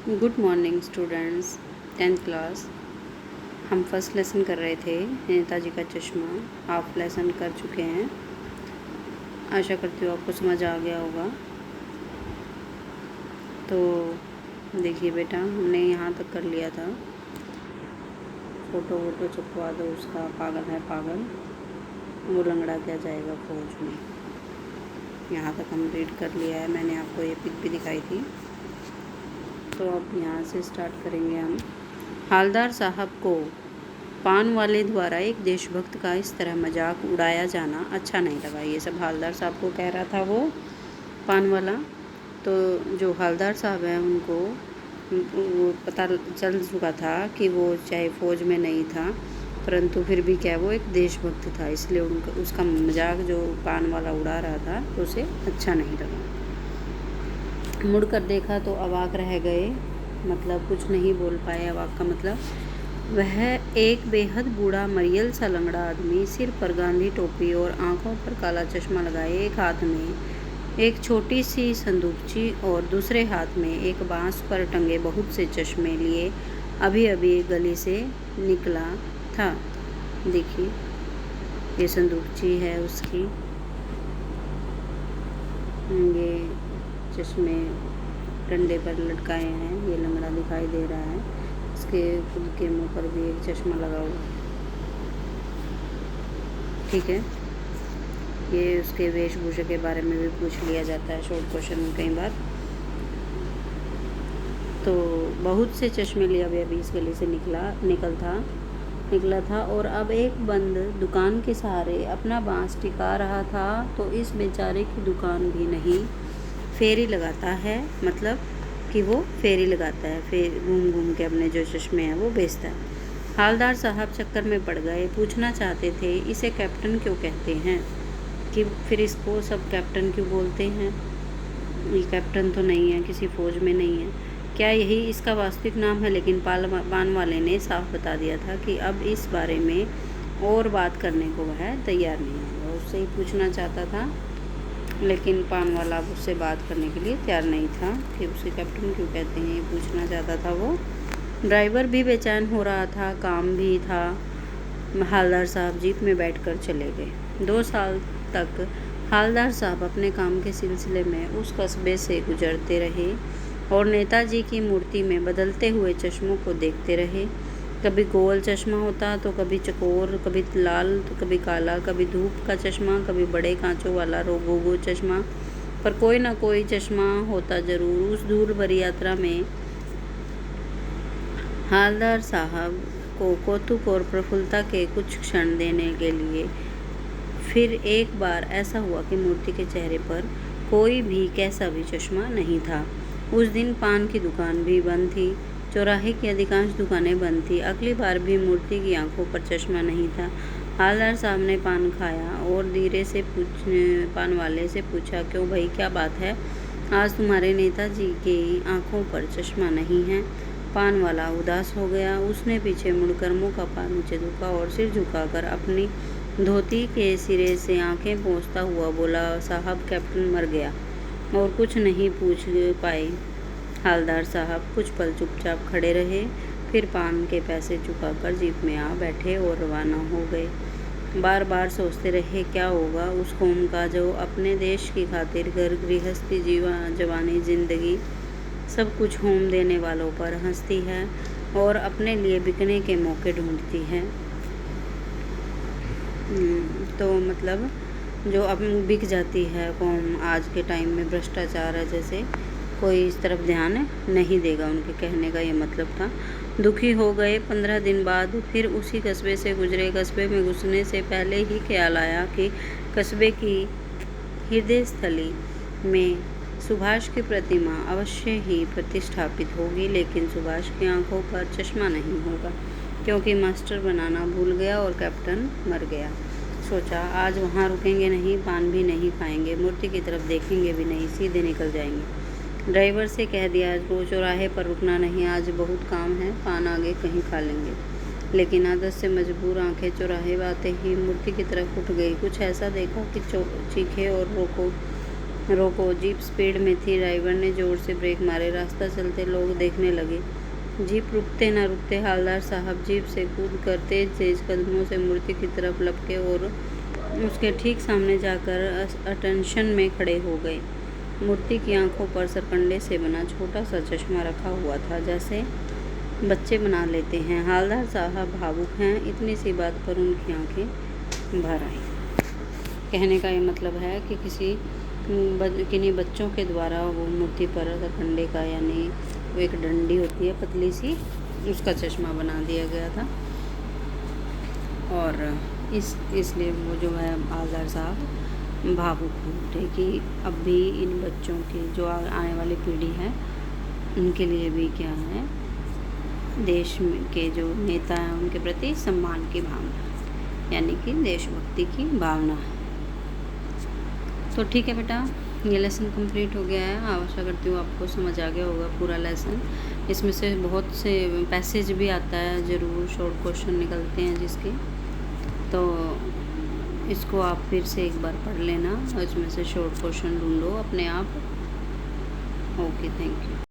Good morning students. 10th class. हम first lesson कर रहे थे नेताजी का चश्मा। हाफ लेसन कर चुके हैं। आशा करती हूँ आपको समझ आ गया होगा। तो देखिए बेटा, हमने यहाँ तक कर लिया था। फ़ोटो वोटो छपवा दो उसका, पागल है पागल, वो लंगड़ा क्या जाएगा फौज में। यहाँ तक हम रीड कर लिया है, मैंने आपको ये पिक भी दिखाई थी। तो अब यहाँ से स्टार्ट करेंगे हम। हालदार साहब को पान वाले द्वारा एक देशभक्त का इस तरह मजाक उड़ाया जाना अच्छा नहीं लगा। ये सब हालदार साहब को कह रहा था वो पान वाला। तो जो हालदार साहब हैं उनको वो पता चल चुका था कि वो चाहे फ़ौज में नहीं था, परंतु फिर भी क्या वो एक देशभक्त था, इसलिए उसका मजाक जो पान वाला उड़ा रहा था तो उसे अच्छा नहीं लगा। मुड़कर देखा तो अवाक रह गए, मतलब कुछ नहीं बोल पाए। अवाक का मतलब वह एक बेहद बूढ़ा मरियल सा लंगड़ा आदमी, सिर पर गांधी टोपी और आंखों पर काला चश्मा लगाए, एक हाथ में एक छोटी सी संदूकची और दूसरे हाथ में एक बांस पर टंगे बहुत से चश्मे लिए अभी अभी गली से निकला था। देखिए ये संदूकची है उसकी, ये चश्मे डंडे पर लटकाए हैं। ये लंगड़ा दिखाई दे रहा है, इसके खुद के मुंह पर भी एक चश्मा लगा हुआ। ठीक है, ये उसके वेशभूषा के बारे में भी पूछ लिया जाता है शॉर्ट क्वेश्चन में कई बार। तो बहुत से चश्मे लिए अभी इस गली से निकला था और अब एक बंद दुकान के सहारे अपना बांस टिका रहा था। तो इस बेचारे की दुकान भी नहीं, फेरी लगाता है, मतलब कि वो फेरी लगाता है, फिर घूम घूम के अपने जो चश्मे हैं वो बेचता है। हालदार साहब चक्कर में पड़ गए, पूछना चाहते थे इसे कैप्टन क्यों कहते हैं, कि फिर इसको सब कैप्टन क्यों बोलते हैं। ये कैप्टन तो नहीं है, किसी फ़ौज में नहीं है, क्या यही इसका वास्तविक नाम है। लेकिन पान वाले ने साफ बता दिया था कि अब इस बारे में और बात करने को वह तैयार नहीं है। उससे ही पूछना चाहता था, लेकिन पान वाला उससे बात करने के लिए तैयार नहीं था कि उसे कैप्टन क्यों कहते हैं, ये पूछना चाहता था वो। ड्राइवर भी बेचैन हो रहा था, काम भी था। हालदार साहब जीप में बैठकर चले गए। 2 साल तक हालदार साहब अपने काम के सिलसिले में उस कस्बे से गुजरते रहे और नेताजी की मूर्ति में बदलते हुए चश्मों को देखते रहे। कभी गोल चश्मा होता तो कभी चकोर, कभी लाल तो कभी काला, कभी धूप का चश्मा, कभी बड़े कांचों वाला रोगोगो चश्मा, पर कोई ना कोई चश्मा होता जरूर। उस दूर भरी यात्रा में हालदार साहब को कौतुक और प्रफुल्लता के कुछ क्षण देने के लिए फिर एक बार ऐसा हुआ कि मूर्ति के चेहरे पर कोई भी कैसा भी चश्मा नहीं था। उस दिन पान की दुकान भी बंद थी, चौराहे की अधिकांश दुकानें बंद थी। अगली बार भी मूर्ति की आंखों पर चश्मा नहीं था। हालदार साहब ने पान खाया और धीरे से पान वाले से पूछा, क्यों भाई, क्या बात है, आज तुम्हारे नेताजी की आंखों पर चश्मा नहीं है। पान वाला उदास हो गया। उसने पीछे मुड़कर मुँह का पान नीचे झुका और सिर झुकाकर अपनी धोती के सिरे से आंखें पोंछता हुआ बोला, साहब कैप्टन मर गया। और कुछ नहीं पूछ पाए। हालदार साहब कुछ पल चुपचाप खड़े रहे, फिर पान के पैसे चुकाकर जीप में आ बैठे और रवाना हो गए। बार बार सोचते रहे क्या होगा उस कौम का जो अपने देश की खातिर घर गृहस्थी जवानी जिंदगी सब कुछ होम देने वालों पर हंसती है और अपने लिए बिकने के मौके ढूंढती है। तो मतलब जो अब बिक जाती है कौम आज के टाइम में, भ्रष्टाचार है जैसे, कोई इस तरफ ध्यान नहीं देगा, उनके कहने का ये मतलब था। दुखी हो गए। 15 दिन बाद फिर उसी कस्बे से गुजरे। कस्बे में घुसने से पहले ही ख्याल आया कि कस्बे की हृदय स्थली में सुभाष की प्रतिमा अवश्य ही प्रतिष्ठापित होगी, लेकिन सुभाष की आंखों पर चश्मा नहीं होगा, क्योंकि मास्टर बनाना भूल गया और कैप्टन मर गया। सोचा आज वहाँ रुकेंगे नहीं, पान भी नहीं खाएंगे, मूर्ति की तरफ देखेंगे भी नहीं, सीधे निकल जाएंगे। ड्राइवर से कह दिया आज वो चौराहे पर रुकना नहीं, आज बहुत काम है, पान आगे कहीं खा लेंगे। लेकिन आदत से मजबूर आंखें चौराहे आते ही मूर्ति की तरफ उठ गई। कुछ ऐसा देखा कि चीखे और रोको रोको। जीप स्पीड में थी। ड्राइवर ने ज़ोर से ब्रेक मारे। रास्ता चलते लोग देखने लगे। जीप रुकते न रुकते हालदार साहब जीप से कूद कर तेज कदमों से मूर्ति की तरफ लपके और उसके ठीक सामने जाकर अटेंशन में खड़े हो गए। मूर्ति की आंखों पर सरकंडे से बना छोटा सा चश्मा रखा हुआ था, जैसे बच्चे बना लेते हैं। हालदार साहब भावुक हैं। इतनी सी बात पर उनकी आंखें भर आईं। कहने का ये मतलब है कि किन्हीं बच्चों के द्वारा वो मूर्ति पर सरकंडे का, यानी वो एक डंडी होती है पतली सी, उसका चश्मा बना दिया गया था। और इसलिए वो जो है हालदार साहब भावुक हो उठे कि अब भी इन बच्चों की जो आने वाली पीढ़ी है उनके लिए भी क्या है, देश के जो नेता हैं उनके प्रति सम्मान की भावना, यानी कि देशभक्ति की भावना है। तो ठीक है बेटा, ये लेसन कंप्लीट हो गया है। आशा करती हूँ आपको समझ आ गया होगा पूरा लेसन। इसमें से बहुत से पैसेज भी आता है, ज़रूर शॉर्ट क्वेश्चन निकलते हैं जिसके, तो इसको आप फिर से एक बार पढ़ लेना और इसमें से शॉर्ट क्वेश्चन ढूंढो अपने आप। Okay, thank you.